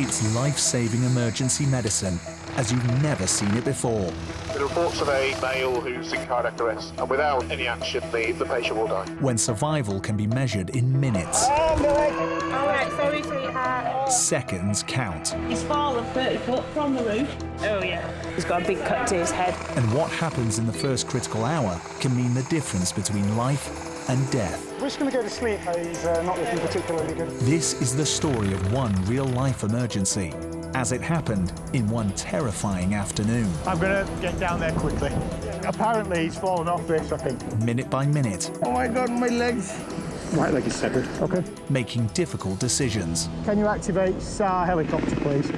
It's life-saving emergency medicine as you've never seen it before. The reports of a male who's in cardiac arrest, and without any action, the patient will die. When survival can be measured in minutes. All right, sorry, sweetheart. Seconds count. He's fallen 30 foot from the roof. Oh, yeah. He's got a big cut to his head. And what happens in the first critical hour can mean the difference between life and death. We're just going to go to sleep. He's not looking particularly good. This is the story of one real-life emergency, as it happened in one terrifying afternoon. I'm going to get down there quickly. Apparently he's fallen off this, I think. Minute by minute. Oh my God, my legs. Right leg is severed. OK. Making difficult decisions. Can you activate SAR helicopter, please?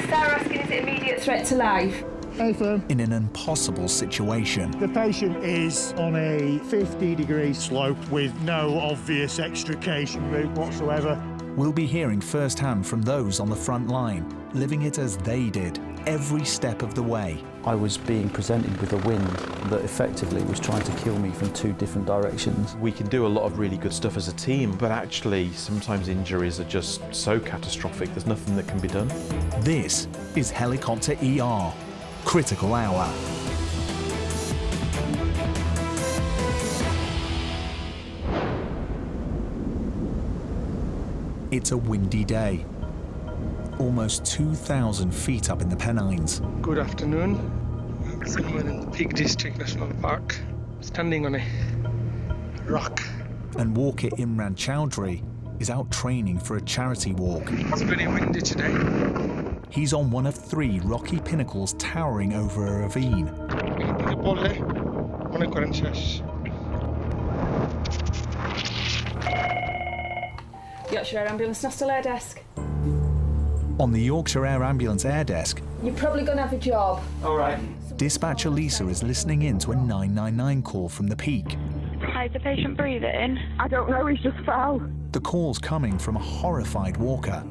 SAR asking, is it immediate threat to life? Hey, firm. In an impossible situation. The patient is on a 50-degree slope with no obvious extrication route whatsoever. We'll be hearing firsthand from those on the front line, living it as they did, every step of the way. I was being presented with a wind that effectively was trying to kill me from two different directions. We can do a lot of really good stuff as a team, but actually sometimes injuries are just so catastrophic, there's nothing that can be done. This is Helicopter ER, Critical Hour. It's a windy day. Almost 2,000 feet up in the Pennines. Good afternoon. Somewhere in the Peak District National Park, standing on a rock. And walker Imran Choudhury is out training for a charity walk. It's very windy today. He's on one of 3 rocky pinnacles towering over a ravine. Yorkshire Air Ambulance, Nostal Air Desk. On the Yorkshire Air Ambulance air desk, You're probably going to have a job. All right. dispatcher Lisa is listening in to a 999 call from the Peak. Hi, is the patient breathing? I don't know, he's just fell. The call's coming from a horrified walker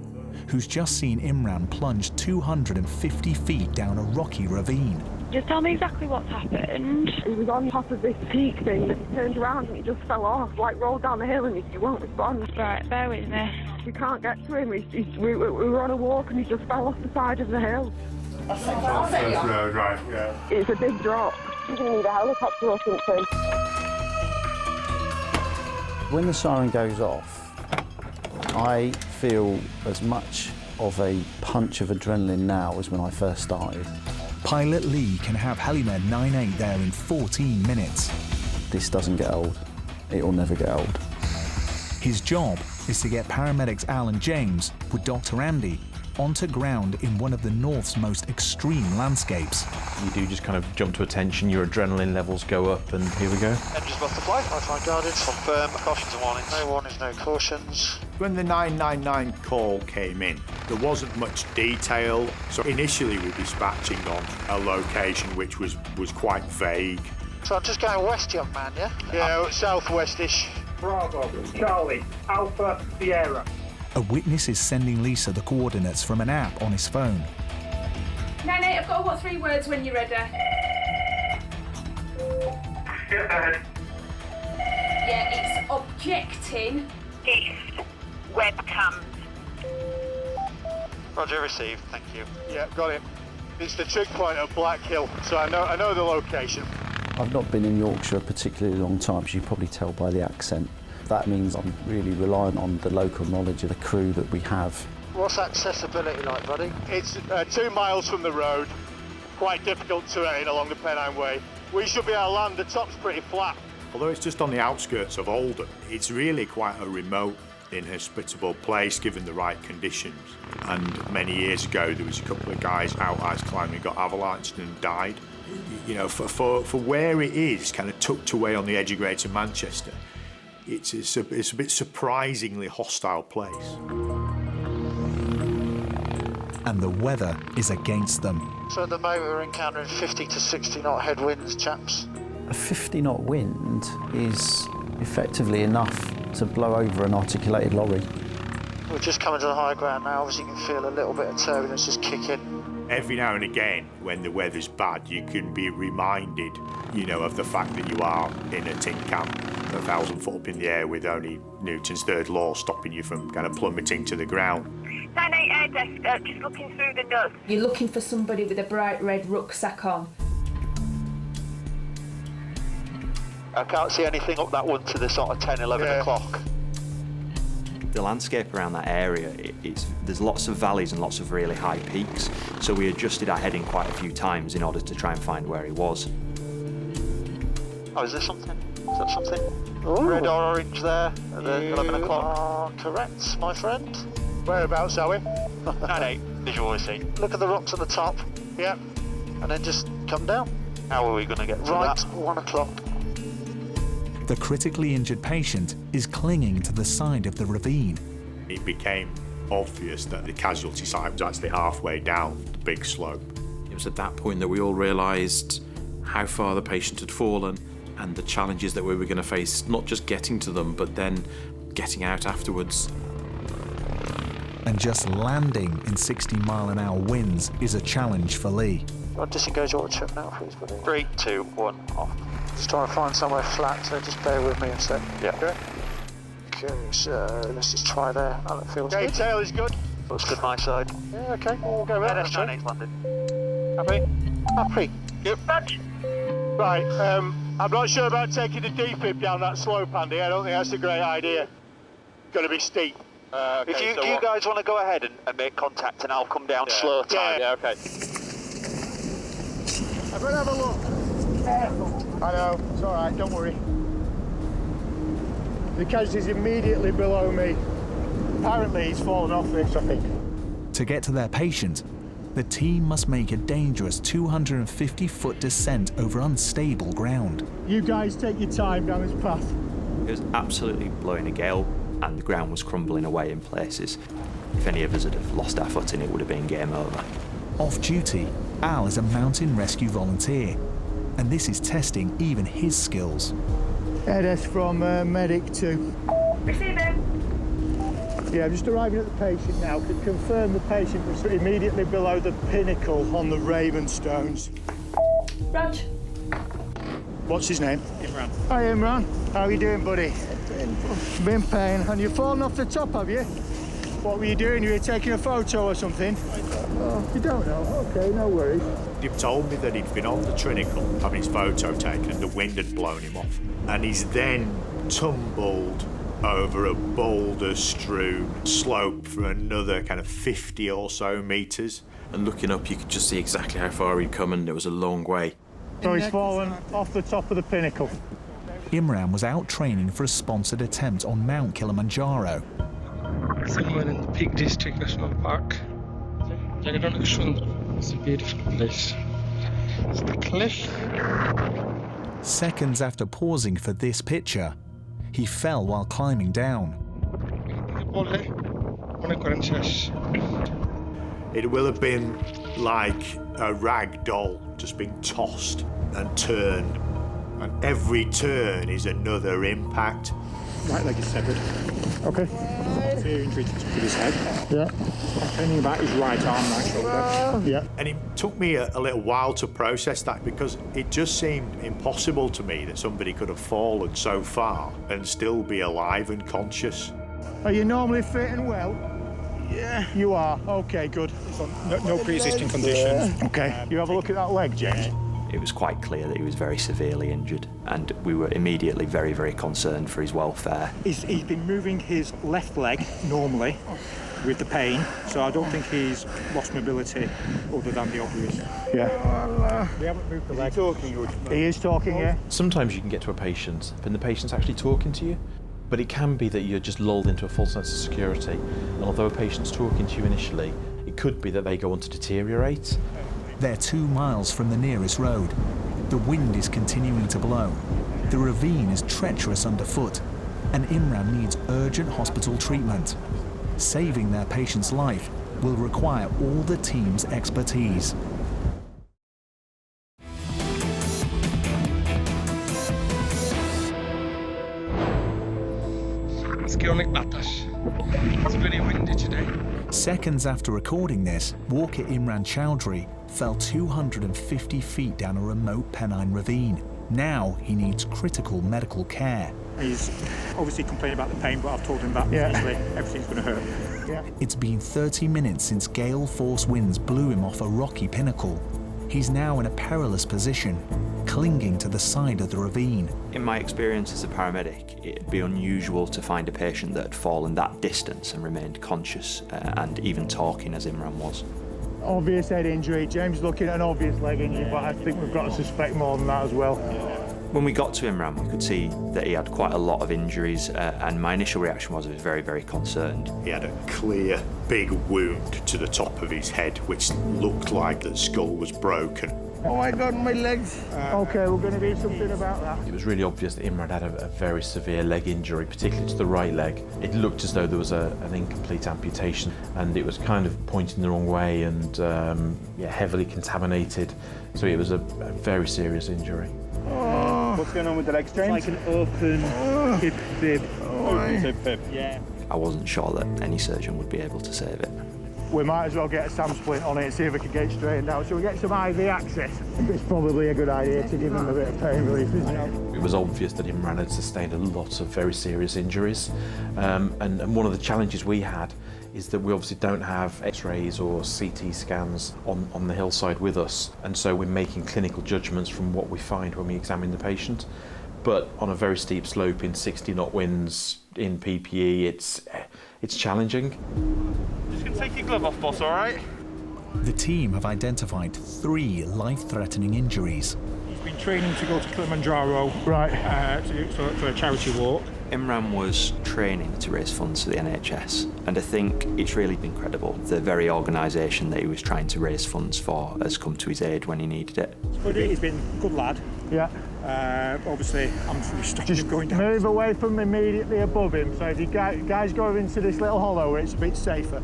who's just seen Imran plunge 250 feet down a rocky ravine. Just tell me exactly what's happened. He was on top of this peak thing, and he turned around and he just fell off, like rolled down the hill, and he won't respond. Right, bear with me. We can't get to him. We were on a walk and he just fell off the side of the hill. That's the first road, right, yeah. It's a big drop. You're going to need a helicopter or something. When the siren goes off, I feel as much of a punch of adrenaline now as when I first started. Pilot Lee can have Helimed 98 there in 14 minutes. This doesn't get old. It will never get old. His job is to get paramedics Al and James, with Dr. Andy, onto ground in one of the North's most extreme landscapes. You do just kind of jump to attention, your adrenaline levels go up, and here we go. Engines must fly, lifeline guarded, confirm, cautions and warnings. No warnings, no cautions. When the 999 call came in, there wasn't much detail, so initially we were dispatching on a location which was quite vague. So I'm just going west, young man, yeah? Yeah, southwest-ish. Bravo, Charlie, Alpha, Sierra. A witness is sending Lisa the coordinates from an app on his phone. No, Nate, I've got what 3 words when you're ready. Yeah, Yeah, it's objecting. East, webcam. Roger, received, thank you. Yeah, got it. It's the trig point of Black Hill, so I know the location. I've not been in Yorkshire a particularly long time, as you can probably tell by the accent. That means I'm really reliant on the local knowledge of the crew that we have. What's accessibility like, buddy? It's 2 miles from the road, quite difficult terrain along the Pennine Way. We should be able to land, the top's pretty flat. Although it's just on the outskirts of Oldham, it's really quite a remote, inhospitable place given the right conditions. And many years ago there was a couple of guys out ice climbing, got avalanched and died. You know, for where it is, kind of tucked away on the edge of Greater Manchester, it's a bit surprisingly hostile place. And the weather is against them. So at the moment we're encountering 50 to 60 knot headwinds, chaps. A 50-knot wind is effectively enough to blow over an articulated lorry. We're just coming to the high ground now. Obviously you can feel a little bit of turbulence just kick in. Every now and again, when the weather's bad, you can be reminded, you know, of the fact that you are in a tin can. 1,000 foot up in the air with only Newton's third law stopping you from kind of plummeting to the ground. 9-8 air desk, just looking through the dust. You're looking for somebody with a bright red rucksack on. I can't see anything up that one to the sort of 10, 11 o'clock. The landscape around that area, there's lots of valleys and lots of really high peaks, so we adjusted our heading quite a few times in order to try and find where he was. Oh, is there something? Is that something? Ooh. Red or orange there at the 11 o'clock? Correct, my friend. Whereabouts are we? 9-8, visual scene. Look at the rocks at the top. Yep. And then just come down. How are we going to get to that? 1 o'clock. The critically injured patient is clinging to the side of the ravine. It became obvious that the casualty site was actually halfway down the big slope. It was at that point that we all realised how far the patient had fallen and the challenges that we were going to face, not just getting to them, but then getting out afterwards. And just landing in 60-mile-an-hour winds is a challenge for Lee. I'll disengage all the trip now, please, buddy. 3, 2, 1, off. Just trying to find somewhere flat, so just bear with me a sec. Yeah. Okay, so let's just try there. Oh, that feels good. Tail is good. Looks good my side. Yeah, okay, we'll go there. That's 9-8's landed. Happy? Happy. Yep. Right, I'm not sure about taking the D-pip down that slope, Andy. I don't think that's a great idea. Going to be steep. Okay, if you guys want to go ahead and make contact, and I'll come down slow time. Yeah, okay. I'm going to have a look. Careful. I know, it's all right, don't worry. The casualty's immediately below me. Apparently he's fallen off this, I think. To get to their patient, the team must make a dangerous 250-foot descent over unstable ground. You guys take your time down this path. It was absolutely blowing a gale and the ground was crumbling away in places. If any of us had have lost our footing, it would have been game over. Off duty, Al is a mountain rescue volunteer, and this is testing even his skills. Head from Medic 2. Receiving. Yeah, I'm just arriving at the patient now. Can confirm the patient was immediately below the pinnacle on the Raven stones. Rog. What's his name? Imran. Hi, Imran. How are you doing, buddy? In pain. And you've fallen off the top, have you? What were you doing? You were taking a photo or something? Oh, you don't know? Okay, no worries. He told me that he'd been on the Trinnacles having his photo taken and the wind had blown him off. And he's then tumbled over a boulder-strewn slope for another kind of 50 or so metres. And looking up, you could just see exactly how far he'd come, and it was a long way. So he's fallen off the top of the pinnacle. Imran was out training for a sponsored attempt on Mount Kilimanjaro. Somewhere in the Peak District National Park. It's a beautiful place. It's the cliff. Seconds after pausing for this picture, he fell while climbing down. It will have been like a rag doll just being tossed and turned. And every turn is another impact. Right leg is severed. Okay. Severe injury to the top of his head. Yeah. Complaining about his right arm, right shoulder. Yeah. And it took me a little while to process that because it just seemed impossible to me that somebody could have fallen so far and still be alive and conscious. Are you normally fit and well? Yeah. You are? Okay, good. No pre-existing conditions. Okay. You have a look at that leg, James. It was quite clear that he was very severely injured, and we were immediately very, very concerned for his welfare. He's been moving his left leg normally with the pain, so I don't think he's lost mobility other than the obvious. Yeah. We haven't moved the leg. Is he talking? He is talking, yeah. Sometimes you can get to a patient and the patient's actually talking to you, but it can be that you're just lulled into a false sense of security. And although a patient's talking to you initially, it could be that they go on to deteriorate. They're 2 miles from the nearest road. The wind is continuing to blow. The ravine is treacherous underfoot, and Imran needs urgent hospital treatment. Saving their patient's life will require all the team's expertise. It's very windy today. Seconds after recording this, walker Imran Choudhury fell 250 feet down a remote Pennine ravine. Now he needs critical medical care. He's obviously complaining about the pain, but I've told him that obviously everything's going to hurt. Yeah. It's been 30 minutes since gale force winds blew him off a rocky pinnacle. He's now in a perilous position, clinging to the side of the ravine. In my experience as a paramedic, it'd be unusual to find a patient that had fallen that distance and remained conscious and even talking as Imran was. Obvious head injury. James looking at an obvious leg injury, but I think we've got to suspect more than that as well. When we got to Imran, we could see that he had quite a lot of injuries, and my initial reaction was I was very, very concerned. He had a clear, big wound to the top of his head, which looked like the skull was broken. Oh my God, my legs. Okay, we're going to do something about that. It was really obvious that Imran had a very severe leg injury, particularly to the right leg. It looked as though there was an incomplete amputation, and it was kind of pointing the wrong way and heavily contaminated. So it was a very serious injury. What's going on with the legs, James? It's like an open hip fib. Open hip fib. Yeah. I wasn't sure that any surgeon would be able to save it. We might as well get a SAM splint on it and see if we can get it straightened out. So we get some IV access. It's probably a good idea to give him a bit of pain relief, isn't it? It was obvious that Imran had sustained a lot of very serious injuries. And one of the challenges we had is that we obviously don't have X-rays or CT scans on the hillside with us. And so we're making clinical judgments from what we find when we examine the patient. But on a very steep slope in 60-knot winds in PPE, it's challenging. Just gonna take your glove off, boss, all right? The team have identified 3 life-threatening injuries. He's been training to go to Kilimanjaro, right, for a charity walk. Imran was training to raise funds for the NHS, and I think it's really incredible. The very organisation that he was trying to raise funds for has come to his aid when he needed it. He's been a good lad. Yeah. Obviously, I'm stopping him going down. Move away from immediately above him, so if you guys go into this little hollow where it's a bit safer.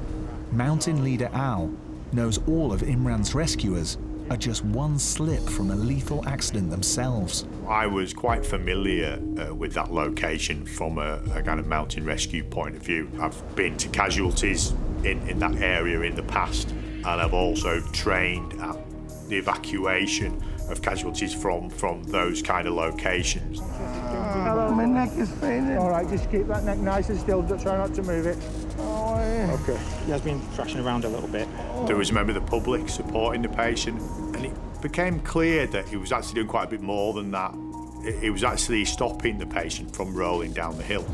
Mountain leader Al knows all of Imran's rescuers are just one slip from a lethal accident themselves. I was quite familiar with that location from a kind of mountain rescue point of view. I've been to casualties in that area in the past, and I've also trained at the evacuation of casualties from those kind of locations. Hello. My neck is paining. All right, just keep that neck nice and still, try not to move it. Okay. He has been thrashing around a little bit. There was a member of the public supporting the patient, and it became clear that he was actually doing quite a bit more than that. It was actually stopping the patient from rolling down the hill.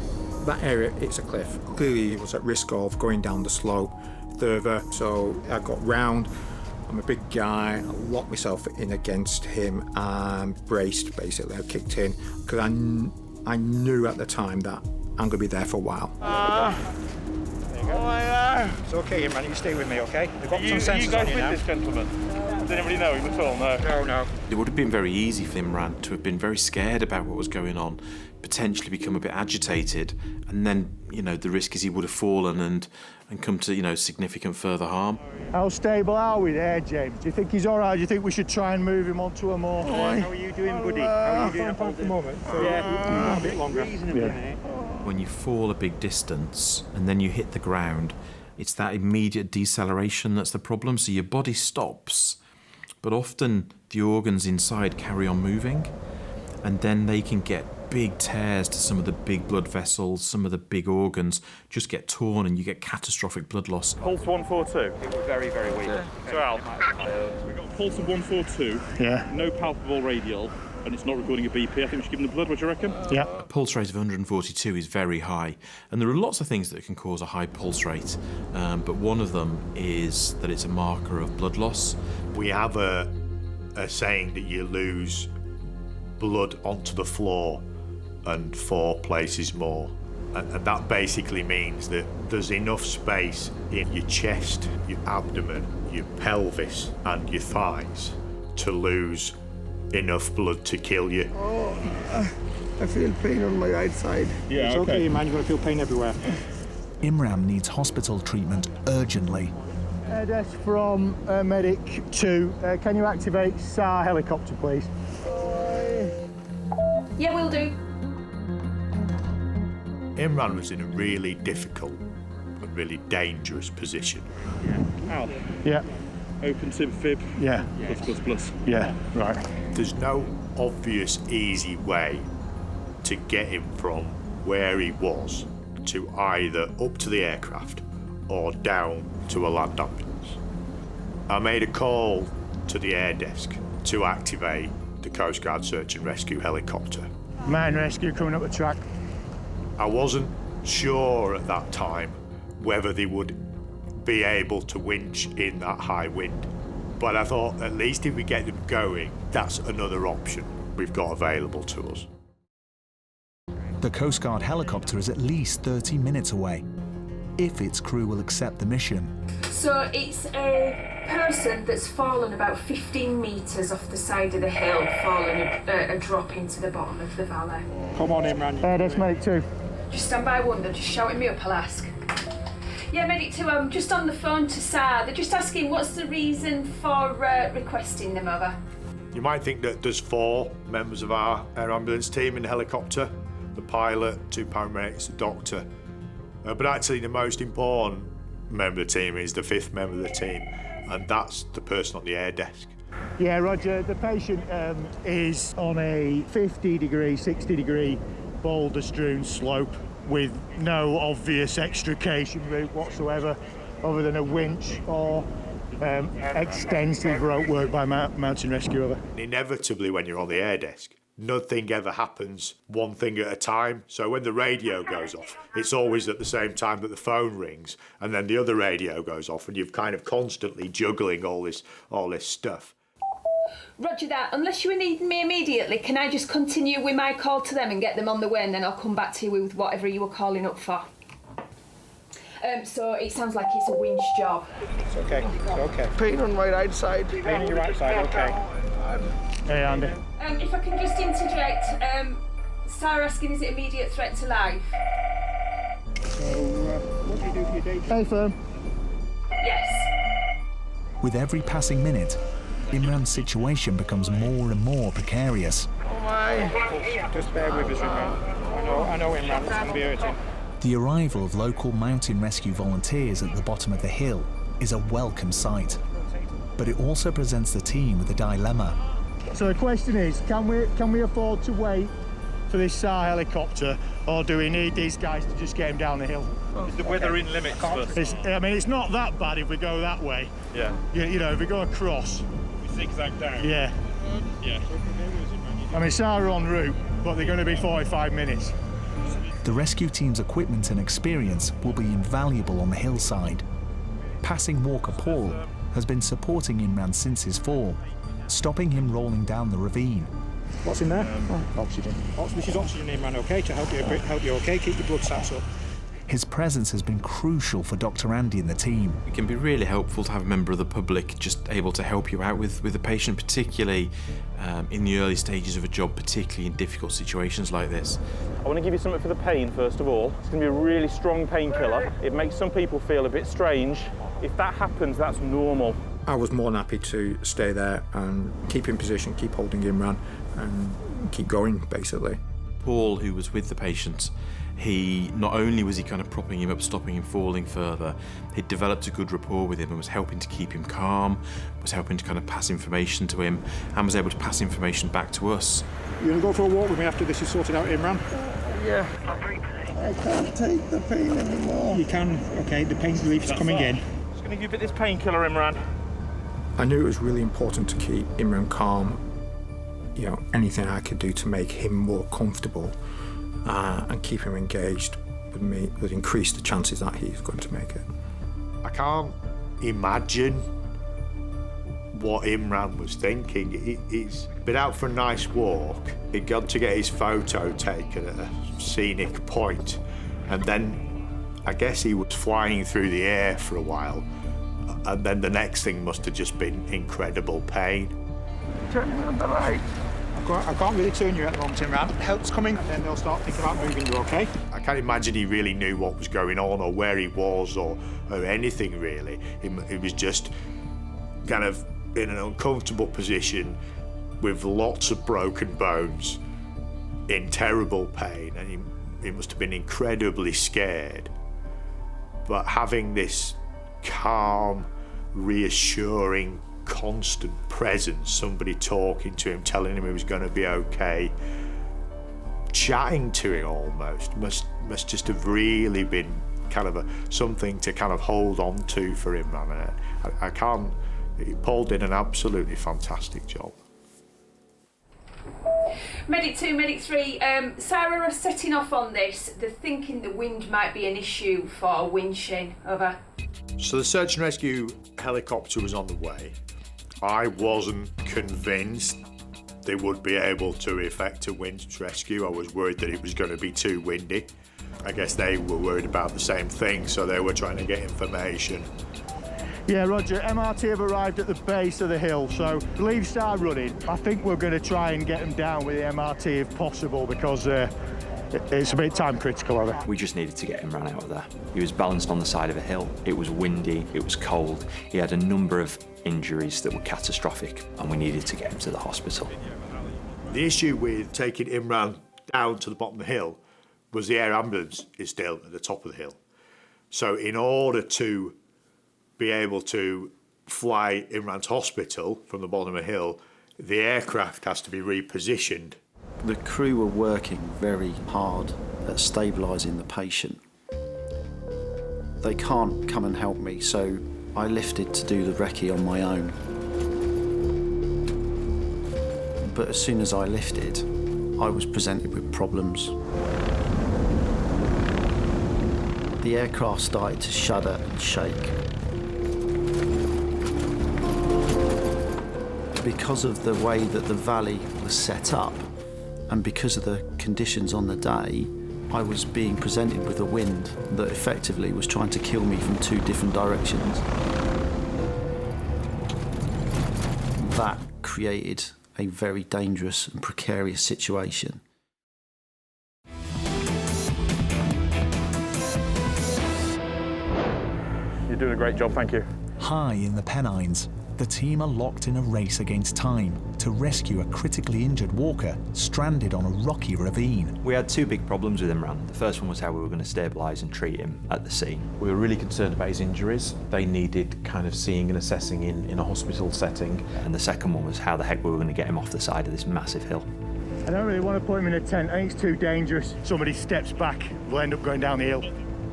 That area, it's a cliff. Clearly he was at risk of going down the slope further, so I got round. I'm a big guy, I locked myself in against him and braced, basically. I kicked in, because I knew at the time that I'm going to be there for a while. It's okay, Imran, you stay with me, okay? We've got some sensors you guys on you now. with this gentleman? Does anybody know him at all? No. It would have been very easy for Imran to have been very scared about what was going on, potentially become a bit agitated, and then, the risk is he would have fallen and come to, significant further harm. How stable are we there, James? Do you think he's all right? Do you think we should try and move him onto a more... How are you doing, buddy? How are you doing at the moment? So yeah, a bit longer. When you fall a big distance and then you hit the ground, it's that immediate deceleration that's the problem. So your body stops, but often the organs inside carry on moving, and then they can get big tears to some of the big blood vessels, some of the big organs just get torn and you get catastrophic blood loss. Pulse 142. We're very, very weak. So Al, we've got a pulse of 142, no palpable radial, and it's not recording a BP. I think we should give him the blood, what do you reckon? Yeah. A pulse rate of 142 is very high, and there are lots of things that can cause a high pulse rate, but one of them is that it's a marker of blood loss. We have a saying that you lose blood onto the floor and 4 places more. And that basically means that there's enough space in your chest, your abdomen, your pelvis and your thighs to lose enough blood to kill you. I feel pain on my right side. Yeah, it's okay, man. You're going to feel pain everywhere. Imran needs hospital treatment urgently. That's from Medic 2. Can you activate SAR helicopter, please? Yeah, we'll do. Imran was in a really difficult and really dangerous position. Al. Yeah. Open tib fib. Yeah. Plus. Yeah, right. There's no obvious, easy way to get him from where he was to either up to the aircraft or down to a land ambulance. I made a call to the air desk to activate the Coastguard search and rescue helicopter. Mine rescue coming up the track. I wasn't sure at that time whether they would be able to winch in that high wind, but I thought at least if we get them going, that's another option we've got available to us. The Coastguard helicopter is at least 30 minutes away, if its crew will accept the mission. So it's a person that's fallen about 15 metres off the side of the hill, fallen a drop into the bottom of the valley. Come on, Imran. That's medic 2. Just stand by one, they're just shouting me up, I'll ask. Yeah, medic 2, I'm just on the phone to SAR. They're just asking what's the reason for requesting them over. You might think that there's 4 members of our air ambulance team in the helicopter, the pilot, 2 paramedics, the doctor. But actually the most important member of the team is the 5th member of the team, and that's the person on the air desk. Yeah, Roger, the patient is on a 50-degree, 60-degree boulder-strewn slope with no obvious extrication route whatsoever other than a winch or extensive rope work by mountain rescue. Inevitably when you're on the air desk, nothing ever happens one thing at a time. So when the radio goes off, it's always at the same time that the phone rings, and then the other radio goes off, and you're kind of constantly juggling all this stuff. Roger that. Unless you need me immediately, can I just continue with my call to them and get them on the way, and then I'll come back to you with whatever you were calling up for? So it sounds like it's a winch job. It's okay. It's okay. Pain on my right side. Pain on your right side. Okay. Hey, Andy. If I can just interject, Sarah asking, is it immediate threat to life? So, what do you do for your day? Hey, firm. Yes. With every passing minute, Imran's situation becomes more and more precarious. Oh my. Just bear with us, Imran. I know Imran, it's going to be hurting. The arrival of local mountain rescue volunteers at the bottom of the hill is a welcome sight, but it also presents the team with a dilemma. So the question is, can we afford to wait for this SAR helicopter, or do we need these guys to just get him down the hill? Is the weather in limits first? It's not that bad if we go that way. Yeah. You know, if we go across. We zigzag down. Yeah. Yeah. I mean, SAR are en route, but they're going to be 45 minutes. The rescue team's equipment and experience will be invaluable on the hillside. Passing Walker Paul has been supporting Imran since his fall, stopping him rolling down the ravine. What's in there? Oxygen. This is oxygen, Imran, okay, to help you okay, keep your blood sats up. His presence has been crucial for Dr. Andy and the team. It can be really helpful to have a member of the public just able to help you out with the patient, particularly in the early stages of a job, particularly in difficult situations like this. I want to give you something for the pain, first of all. It's going to be a really strong painkiller. It makes some people feel a bit strange. If that happens, that's normal. I was more than happy to stay there and keep in position, keep holding Imran and keep going, basically. Paul, who was with the patient, he not only was he kind of propping him up, stopping him falling further, he'd developed a good rapport with him and was helping to keep him calm, was helping to kind of pass information to him, and was able to pass information back to us. You want to go for a walk with me after this is sorted out, Imran? Yeah. I can't take the pain anymore. You can, okay, the pain relief's coming in. Just going to give you a bit this painkiller, Imran. I knew it was really important to keep Imran calm. You know, anything I could do to make him more comfortable and keep him engaged with me would increase the chances that he's going to make it. I can't imagine what Imran was thinking. He's been out for a nice walk. He'd gone to get his photo taken at a scenic point, and then I guess he was flying through the air for a while, and then the next thing must have just been incredible pain. Turn me on the light. I can't really turn you at the moment, Imran. Help's coming, and then they'll start thinking about moving you, okay? I can't imagine he really knew what was going on or where he was or anything really. He was just kind of in an uncomfortable position with lots of broken bones, in terrible pain, and he must have been incredibly scared. But having this calm, reassuring, constant presence, somebody talking to him, telling him he was going to be okay, chatting to him almost must just have really been kind of something to kind of hold on to for him, man. I can't. Paul did an absolutely fantastic job. Medic 2, Medic 3, Sarah are setting off on this. They're thinking the wind might be an issue for winching. Over. So the search and rescue helicopter was on the way. I wasn't convinced they would be able to effect a winch rescue. I was worried that it was going to be too windy. I guess they were worried about the same thing, so they were trying to get information. Yeah, Roger, MRT have arrived at the base of the hill, so leave start running. I think we're going to try and get them down with the MRT if possible, because it's a bit time critical of it. We just needed to get Imran out of there. He was balanced on the side of a hill. It was windy, it was cold. He had a number of injuries that were catastrophic, and we needed to get him to the hospital. The issue with taking Imran down to the bottom of the hill was the air ambulance is still at the top of the hill. So in order to be able to fly Imran to hospital from the bottom of the hill, the aircraft has to be repositioned. The crew were working very hard at stabilising the patient. They can't come and help me, so I lifted to do the recce on my own. But as soon as I lifted, I was presented with problems. The aircraft started to shudder and shake. Because of the way that the valley was set up, and because of the conditions on the day, I was being presented with a wind that effectively was trying to kill me from two different directions. That created a very dangerous and precarious situation. You're doing a great job, thank you. High in the Pennines, the team are locked in a race against time to rescue a critically injured walker stranded on a rocky ravine. We had two big problems with Imran. The first one was how we were going to stabilise and treat him at the scene. We were really concerned about his injuries. They needed kind of seeing and assessing in a hospital setting. And the second one was how the heck we were going to get him off the side of this massive hill. I don't really want to put him in a tent. I think it's too dangerous. Somebody steps back, we'll end up going down the hill.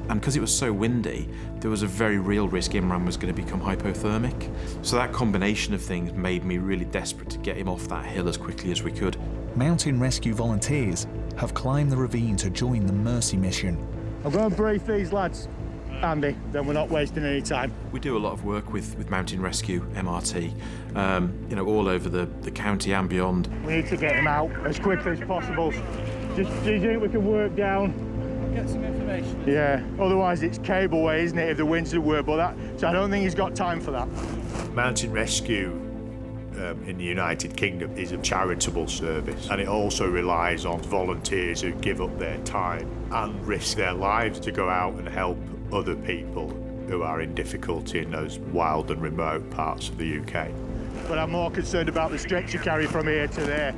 And because it was so windy, there was a very real risk Imran was going to become hypothermic. So that combination of things made me really desperate to get him off that hill as quickly as we could. Mountain rescue volunteers have climbed the ravine to join the Mercy mission. I'm going to brief these lads, Andy, then we're not wasting any time. We do a lot of work with Mountain Rescue, MRT, all over the county and beyond. We need to get him out as quickly as possible. Just do you think we can work down? Get some information. Yeah, otherwise it's cableway, isn't it, if the winds don't work, so I don't think he's got time for that. Mountain Rescue in the United Kingdom is a charitable service, and it also relies on volunteers who give up their time and risk their lives to go out and help other people who are in difficulty in those wild and remote parts of the UK. But I'm more concerned about the stretcher carry from here to there.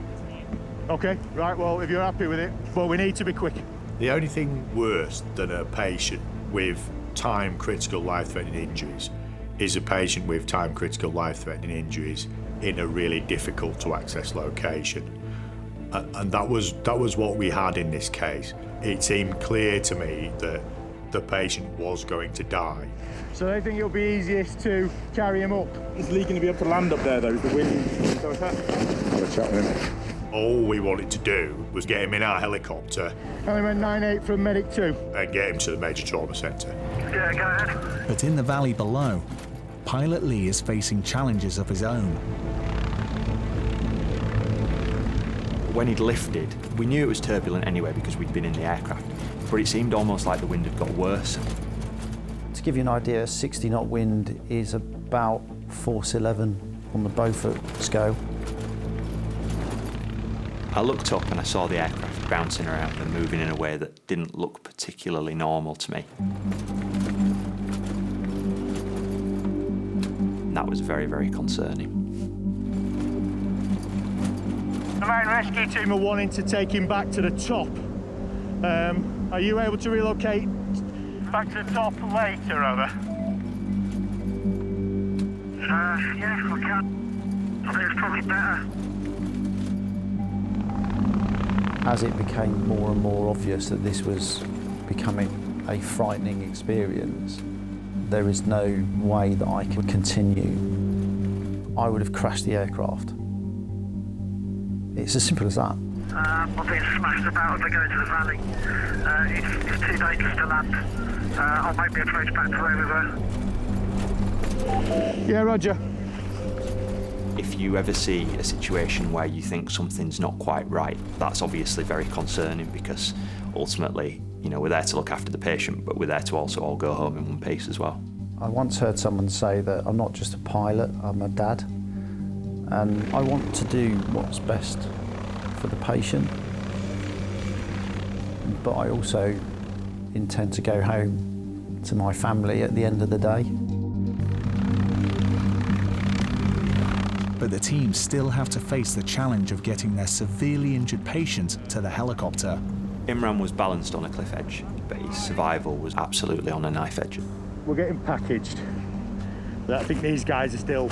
Okay, right, well, if you're happy with it, but we need to be quick. The only thing worse than a patient with time-critical life-threatening injuries is a patient with time-critical life-threatening injuries in a really difficult-to-access location. And that was what we had in this case. It seemed clear to me that the patient was going to die. So I think it'll be easiest to carry him up. Is Lee going to be able to land up there, though? Is the wind so attack? Have a chat with him. All we wanted to do was get him in our helicopter. Helimed 9-8 from Medic 2. And get him to the major trauma centre. Yeah, go ahead. But in the valley below, Pilot Lee is facing challenges of his own. When he'd lifted, we knew it was turbulent anyway because we'd been in the aircraft, but it seemed almost like the wind had got worse. To give you an idea, 60-knot wind is about force 11 on the Beaufort scale. I looked up and I saw the aircraft bouncing around and moving in a way that didn't look particularly normal to me. And that was very, very concerning. The main rescue team are wanting to take him back to the top. Are you able to relocate back to the top later, over? Yeah, I can. I think it's probably better. As it became more and more obvious that this was becoming a frightening experience, there is no way that I could continue. I would have crashed the aircraft. It's as simple as that. I'm being smashed about as I go into the valley. It's too dangerous to land. I'll make the approach back to where we were. Yeah, roger. If you ever see a situation where you think something's not quite right, that's obviously very concerning, because ultimately, you know, we're there to look after the patient, but we're there to also all go home in one piece as well. I once heard someone say that I'm not just a pilot, I'm a dad. And I want to do what's best for the patient, but I also intend to go home to my family at the end of the day. But the team still have to face the challenge of getting their severely injured patient to the helicopter. Imran was balanced on a cliff edge, but his survival was absolutely on a knife edge. We're getting packaged. I think these guys are still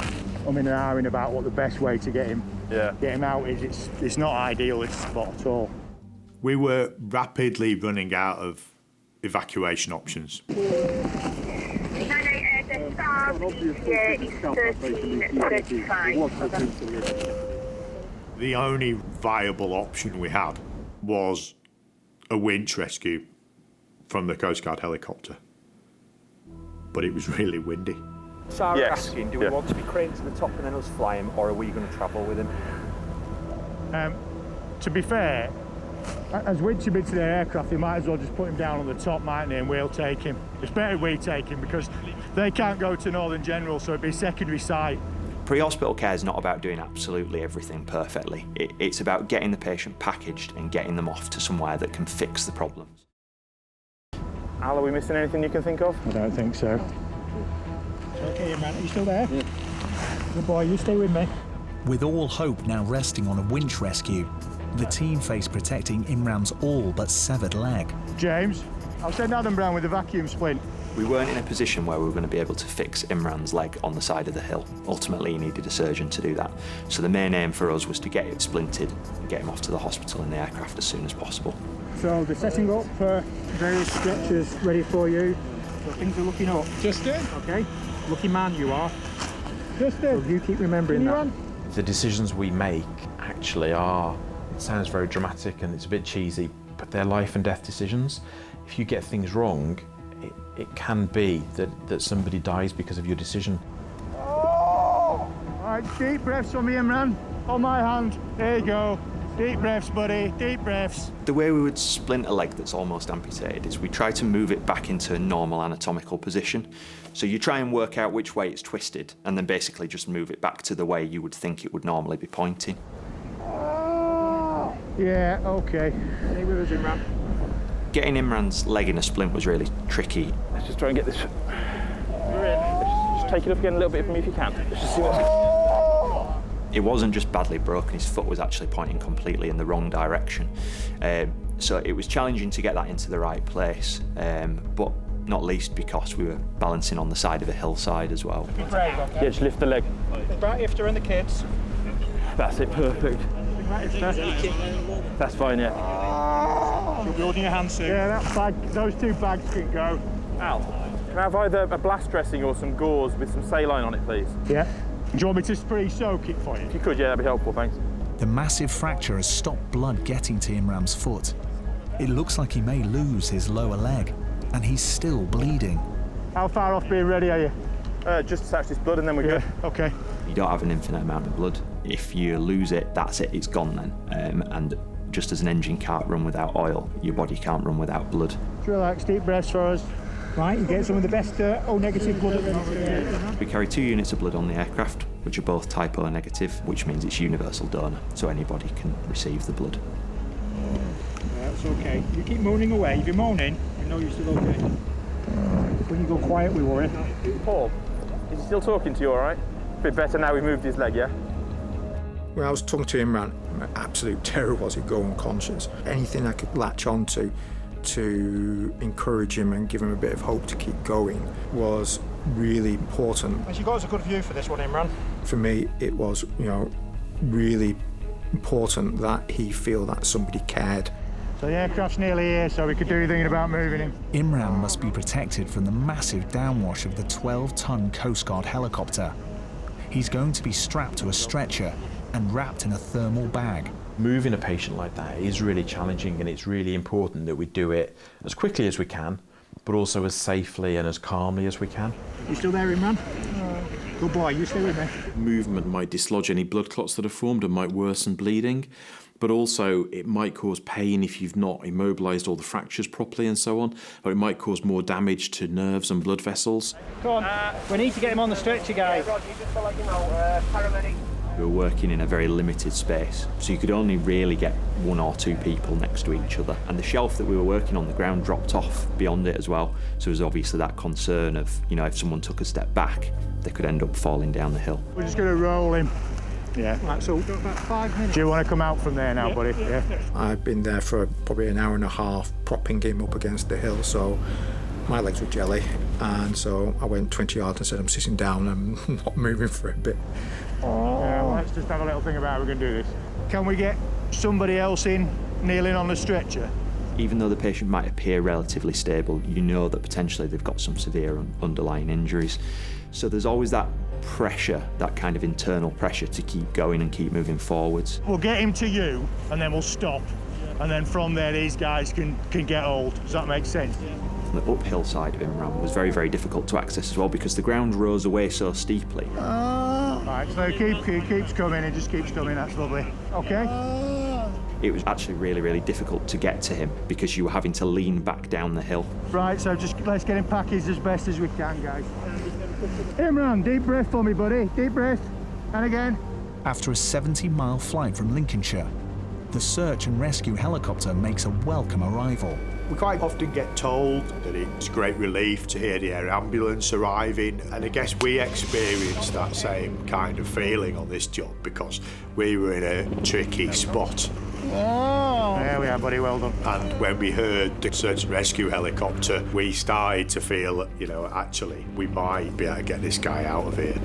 umming and ahhing about what the best way to get him out is. It's not ideal, this spot at all. We were rapidly running out of evacuation options. The only viable option we had was a winch rescue from the Coastguard helicopter, but it was really windy. Sarah asking, do we want to be craned to the top and then us fly him, or are we going to travel with him? To be fair, as winch him into their aircraft, they might as well just put him down on the top, mightn't they, and we'll take him. It's better we take him, because they can't go to Northern General, so it'd be secondary sight. Pre-hospital care is not about doing absolutely everything perfectly. It's about getting the patient packaged and getting them off to somewhere that can fix the problems. Al, are we missing anything you can think of? I don't think so. Okay, man, are you still there? Yeah. Good boy, you stay with me. With all hope now resting on a winch rescue, the team face protecting Imran's all but severed leg. James, I'll send Adam Brown with a vacuum splint. We weren't in a position where we were going to be able to fix Imran's leg on the side of the hill. Ultimately, he needed a surgeon to do that. So the main aim for us was to get it splinted and get him off to the hospital in the aircraft as soon as possible. So they're setting up various stretchers ready for you. So things are looking up. Justin? Okay. Lucky man you are. Justin, so you keep remembering that. The decisions we make actually are, it sounds very dramatic and it's a bit cheesy, but they're life and death decisions. If you get things wrong, it can be that somebody dies because of your decision. Oh! All right, deep breaths for me, Imran. On my hand. There you go. Deep breaths, buddy. Deep breaths. The way we would splint a leg that's almost amputated is we try to move it back into a normal anatomical position. So you try and work out which way it's twisted and then basically just move it back to the way you would think it would normally be pointing. Oh! Yeah, okay. Stay with us, Imran. Getting Imran's leg in a splint was really tricky. Let's just try and get this. We're in. Let's just take it up again a little bit for me if you can. Let's just see what's. It wasn't just badly broken, his foot was actually pointing completely in the wrong direction. So it was challenging to get that into the right place, but not least because we were balancing on the side of a hillside as well. Be brave, okay? Yeah, just lift the leg. Right ifter and the kids. That's it, perfect. Right ifter. That's fine, yeah. You'll be holding your hands soon. Yeah, that bag, those two bags can go. Al, can I have either a blast dressing or some gauze with some saline on it, please? Yeah. Do you want me to pre-soak it for you? If you could, yeah, that'd be helpful, thanks. The massive fracture has stopped blood getting to Imran's foot. It looks like he may lose his lower leg, and he's still bleeding. How far off being ready are you? Just attach this blood and then we're good. Okay. You don't have an infinite amount of blood. If you lose it, that's it, it's gone then. And just as an engine can't run without oil, your body can't run without blood. Just relax, deep breaths for us. Right, you get some of the best O-negative blood at the moment. We carry 2 units of blood on the aircraft, which are both type O negative, which means it's universal donor, so anybody can receive the blood. That's okay. You keep moaning away. If you're moaning, you know you're still okay. When you go quiet, we worry. Paul, is he still talking to you, all right? Bit better now we've moved his leg, yeah? When I was talking to Imran, my absolute terror was he'd go unconscious. Anything I could latch onto to encourage him and give him a bit of hope to keep going was really important. Has you got us a good view for this one, Imran? For me, it was, really important that he feel that somebody cared. So the aircraft's nearly here, so we could do anything about moving him. Imran must be protected from the massive downwash of the 12-ton Coastguard helicopter. He's going to be strapped to a stretcher and wrapped in a thermal bag. Moving a patient like that is really challenging, and it's really important that we do it as quickly as we can, but also as safely and as calmly as we can. You still there, Imran? Good boy, you stay with me. Movement might dislodge any blood clots that have formed and might worsen bleeding, but also it might cause pain if you've not immobilised all the fractures properly and so on, or it might cause more damage to nerves and blood vessels. Come on, we need to get him on the stretcher, guys. Roger, just to let you know, paramedics. We were working in a very limited space, so you could only really get 1 or 2 people next to each other. And the shelf that we were working on, the ground dropped off beyond it as well. So there was obviously that concern of, you know, if someone took a step back, they could end up falling down the hill. We're just going to roll him. Yeah. Right, so we've got about 5 minutes. Do you want to come out from there now, buddy? Yeah. I've been there for probably an hour and a half, propping him up against the hill, so my legs were jelly, and so I went 20 yards and said, I'm sitting down, I'm not moving for a bit. Yeah, well, let's just have a little think about how we're going to do this. Can we get somebody else in, kneeling on the stretcher? Even though the patient might appear relatively stable, you know that potentially they've got some severe underlying injuries. So there's always that pressure, that kind of internal pressure to keep going and keep moving forwards. We'll get him to you, and then we'll stop. And then from there, these guys can get hold. Does that make sense? The uphill side of Imran was very, very difficult to access as well because the ground rose away so steeply. Right, so keeps coming, it just keeps coming, that's lovely. Okay? It was actually really, really difficult to get to him because you were having to lean back down the hill. Right, so just let's get him packaged as best as we can, guys. Imran, deep breath for me, buddy. Deep breath. And again. After a 70-mile flight from Lincolnshire, the search and rescue helicopter makes a welcome arrival. We quite often get told that it's great relief to hear the air ambulance arriving, and I guess we experienced that same kind of feeling on this job because we were in a tricky spot. Oh! There we are, buddy, well done. And when we heard the search and rescue helicopter, we started to feel, you know, actually, we might be able to get this guy out of here.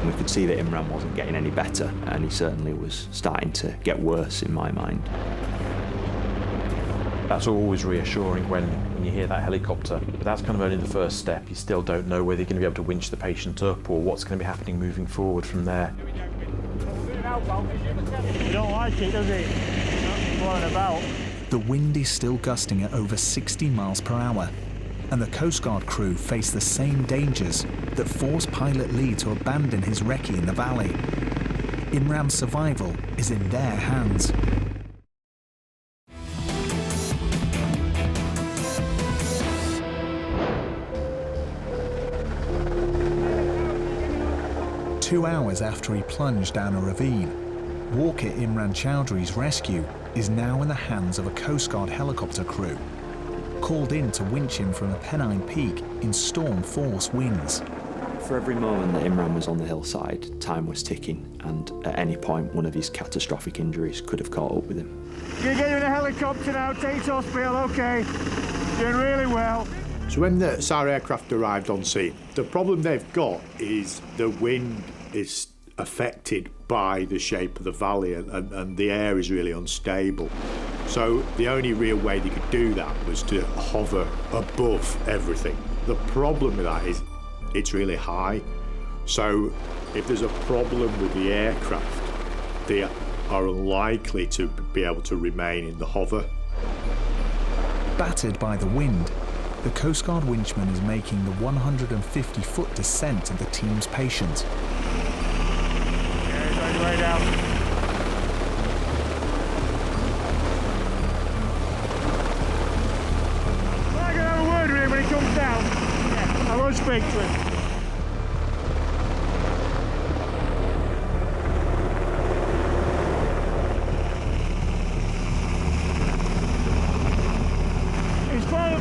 And we could see that Imran wasn't getting any better, and he certainly was starting to get worse in my mind. That's always reassuring when you hear that helicopter, but that's kind of only the first step. You still don't know whether you're going to be able to winch the patient up or what's going to be happening moving forward from there. You don't like it, does it? Not blowing about. The wind is still gusting at over 60 miles per hour, and the Coastguard crew face the same dangers that forced pilot Lee to abandon his recce in the valley. Imran's survival is in their hands. Two hours after he plunged down a ravine, Walker Imran Choudhury's rescue is now in the hands of a Coastguard helicopter crew, called in to winch him from a Pennine peak in storm-force winds. For every moment that Imran was on the hillside, time was ticking, and at any point one of his catastrophic injuries could have caught up with him. You get you in a helicopter now, take you to hospital, okay. Doing really well. So when the SAR aircraft arrived on scene, the problem they've got is the wind is affected by the shape of the valley and the air is really unstable. So the only real way they could do that was to hover above everything. The problem with that is it's really high. So if there's a problem with the aircraft, they are unlikely to be able to remain in the hover. Battered by the wind, the Coastguard winchman is making the 150-foot descent of the team's patient. Yeah, he's on his way down. I'm going to have a word with him when he comes down. Yeah, I won't speak to him.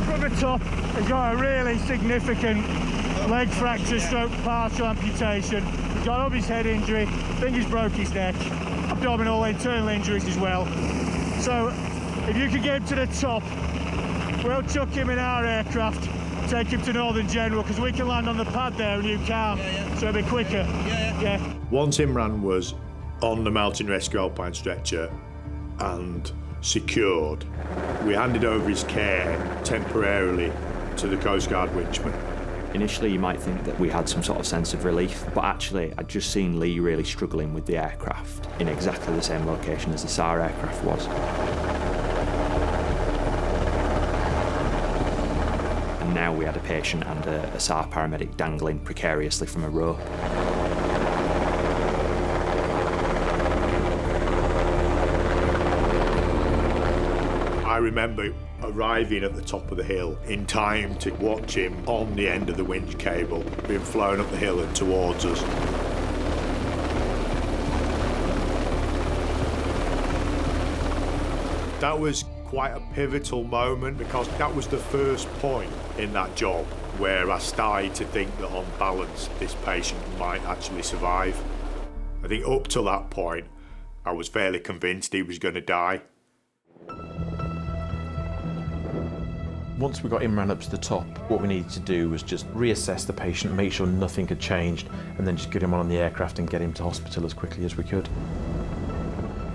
From the top, he's got a really significant leg fracture stroke partial amputation. He's got up his head injury, I think he's broke his neck, abdominal internal injuries as well. So if you could get him to the top, we'll chuck him in our aircraft, take him to Northern General, because we can land on the pad there and you can't, so it'll be quicker. Yeah. Once Imran was on the mountain rescue alpine stretcher and secured. We handed over his care temporarily to the Coastguard winchman. Initially you might think that we had some sort of sense of relief, but actually I'd just seen Lee really struggling with the aircraft in exactly the same location as the SAR aircraft was. And now we had a patient and a SAR paramedic dangling precariously from a rope. I remember arriving at the top of the hill in time to watch him on the end of the winch cable being flown up the hill and towards us. That was quite a pivotal moment because that was the first point in that job where I started to think that on balance this patient might actually survive. I think up till that point I was fairly convinced he was going to die. Once we got Imran up to the top, what we needed to do was just reassess the patient, make sure nothing had changed, and then just get him on the aircraft and get him to hospital as quickly as we could.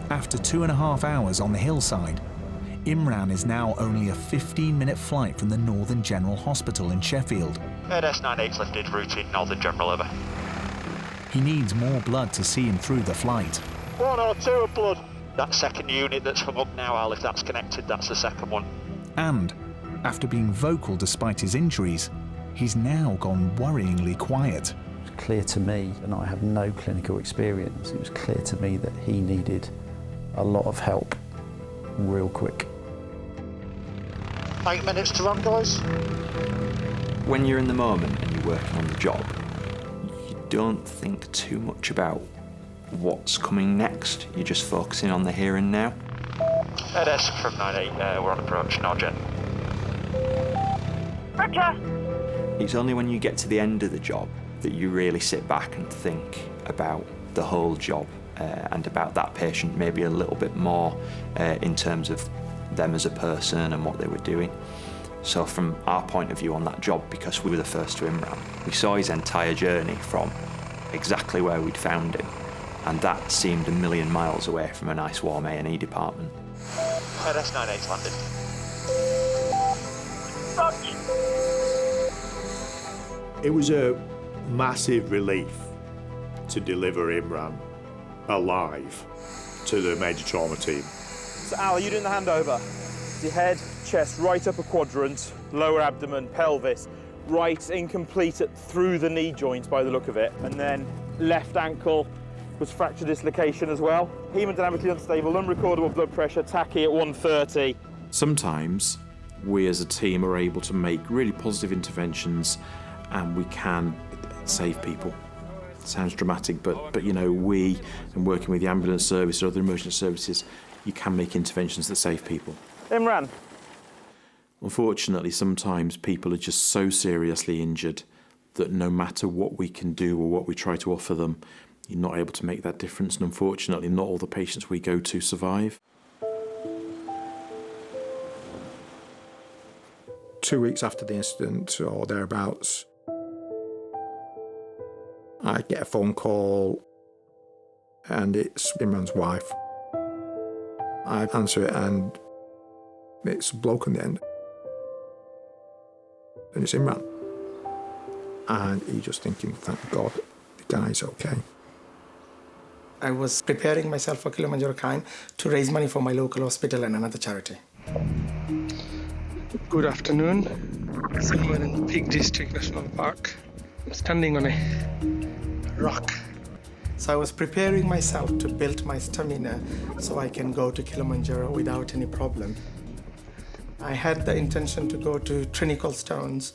After 2.5 hours on the hillside, Imran is now only a 15-minute flight from the Northern General Hospital in Sheffield. S98's lifted, routine Northern General, over. He needs more blood to see him through the flight. 1 or 2 of blood. That second unit that's hung up now, Al, if that's connected, that's the second one. And after being vocal despite his injuries, he's now gone worryingly quiet. It was clear to me, and I have no clinical experience, it was clear to me that he needed a lot of help real quick. 8 minutes to run, guys. When you're in the moment and you're working on the job, you don't think too much about what's coming next. You're just focusing on the here and now. S from 98, we're on approach, Norgen. Roger. It's only when you get to the end of the job that you really sit back and think about the whole job and about that patient maybe a little bit more in terms of them as a person and what they were doing. So from our point of view on that job, because we were the first to Imran, we saw his entire journey from exactly where we'd found him, and that seemed a million miles away from a nice warm A&E department. S98's landed. It was a massive relief to deliver Imran alive to the major trauma team. So Al, are you doing the handover? Your head, chest, right upper quadrant, lower abdomen, pelvis, right incomplete through the knee joint by the look of it, and then left ankle was fracture dislocation as well. Hemodynamically unstable, unrecordable blood pressure, tachy at 130. Sometimes we as a team are able to make really positive interventions and we can save people. It sounds dramatic, but you know, we, and working with the ambulance service or other emergency services, you can make interventions that save people. Imran. Unfortunately, sometimes people are just so seriously injured that no matter what we can do or what we try to offer them, you're not able to make that difference, and unfortunately not all the patients we go to survive. 2 weeks after the incident or thereabouts, I get a phone call and it's Imran's wife. I answer it and it's a bloke on the end. And it's Imran. And you're just thinking, thank God, the guy's okay. I was preparing myself for Kilimanjaro Kind to raise money for my local hospital and another charity. Good afternoon. Somewhere in the Peak District National Park. I'm standing on a rock. So I was preparing myself to build my stamina so I can go to Kilimanjaro without any problem. I had the intention to go to Trinnacles stones.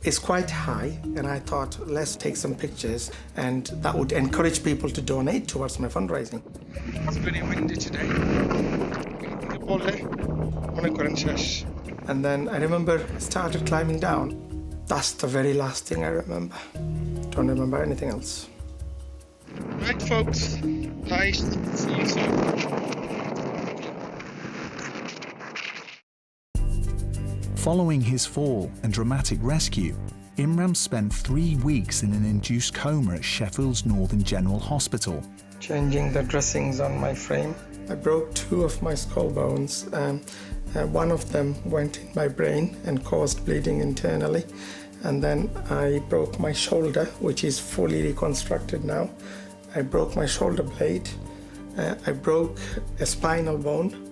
It's quite high, and I thought, let's take some pictures, and that would encourage people to donate towards my fundraising. It's very windy today. And then I remember I started climbing down. That's the very last thing I remember. Don't remember anything else. Right, folks. Nice to see you soon. Following his fall and dramatic rescue, Imran spent 3 weeks in an induced coma at Sheffield's Northern General Hospital. changing the dressings on my frame. I broke 2 of my skull bones. One of them went in my brain and caused bleeding internally. And then I broke my shoulder, which is fully reconstructed now. I broke my shoulder blade. I broke a spinal bone.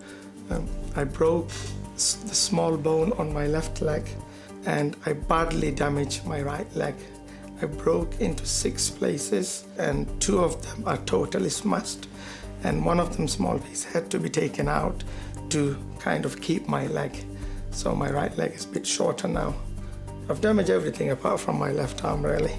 I broke the small bone on my left leg, and I badly damaged my right leg. I broke into 6 places, and 2 of them are totally smashed, and one of them, small piece, had to be taken out to kind of keep my leg. So my right leg is a bit shorter now. I've damaged everything apart from my left arm, really.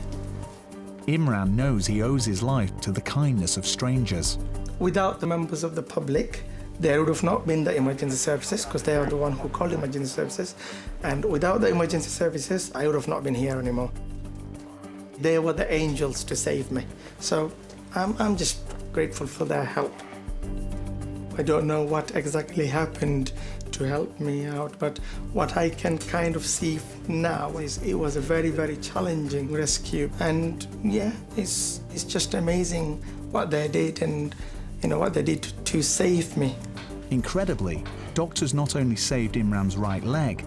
Imran knows he owes his life to the kindness of strangers. Without the members of the public, there would have not been the emergency services, because they are the one who called emergency services. And without the emergency services, I would have not been here anymore. They were the angels to save me. So I'm just grateful for their help. I don't know what exactly happened to help me out, but what I can kind of see now is it was a very, very challenging rescue. And yeah, it's just amazing what they did, and what they did to save me. Incredibly, doctors not only saved Imran's right leg,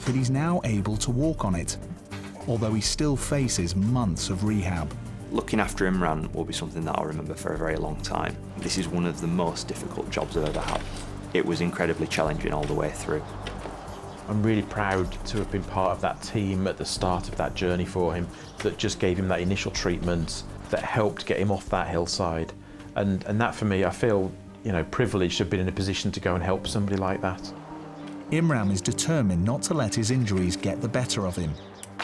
but he's now able to walk on it, although he still faces months of rehab. Looking after Imran will be something that I'll remember for a very long time. This is one of the most difficult jobs I've ever had. It was incredibly challenging all the way through. I'm really proud to have been part of that team at the start of that journey for him, that just gave him that initial treatment, that helped get him off that hillside. And that, for me, I feel, privileged to have been in a position to go and help somebody like that. Imran is determined not to let his injuries get the better of him.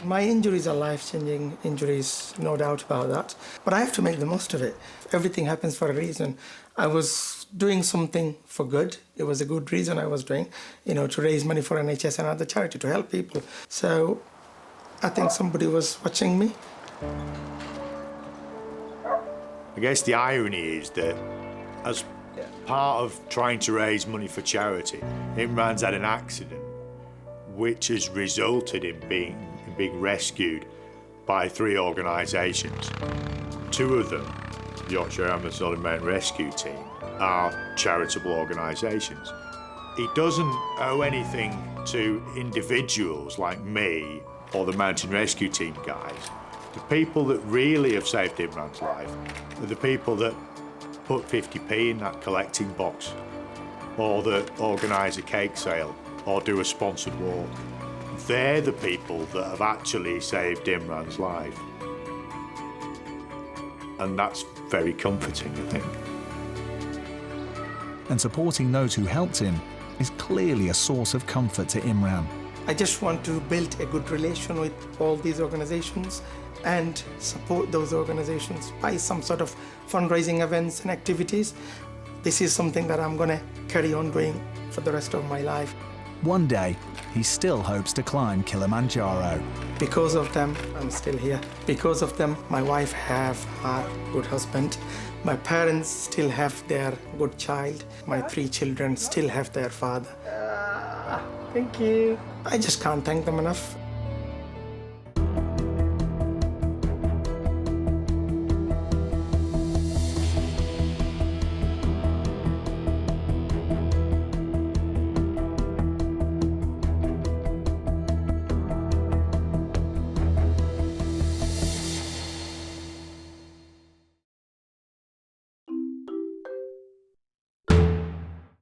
My injuries are life-changing injuries, no doubt about that. But I have to make the most of it. Everything happens for a reason. I was doing something for good. It was a good reason I was doing, to raise money for NHS and other charity to help people. So I think somebody was watching me. I guess the irony is that as part of trying to raise money for charity, Imran's had an accident which has resulted in being rescued by 3 organisations. 2 of them, the Yorkshire Ambulance Mountain Rescue Team, are charitable organisations. He doesn't owe anything to individuals like me or the Mountain Rescue Team guys. The people that really have saved Imran's life are the people that put 50p in that collecting box, or that organise a cake sale, or do a sponsored walk. They're the people that have actually saved Imran's life. And that's very comforting, I think. And supporting those who helped him is clearly a source of comfort to Imran. I just want to build a good relation with all these organisations and support those organisations by some sort of fundraising events and activities. This is something that I'm going to carry on doing for the rest of my life. One day, he still hopes to climb Kilimanjaro. Because of them, I'm still here. Because of them, my wife have her good husband. My parents still have their good child. My 3 children still have their father. Thank you. I just can't thank them enough.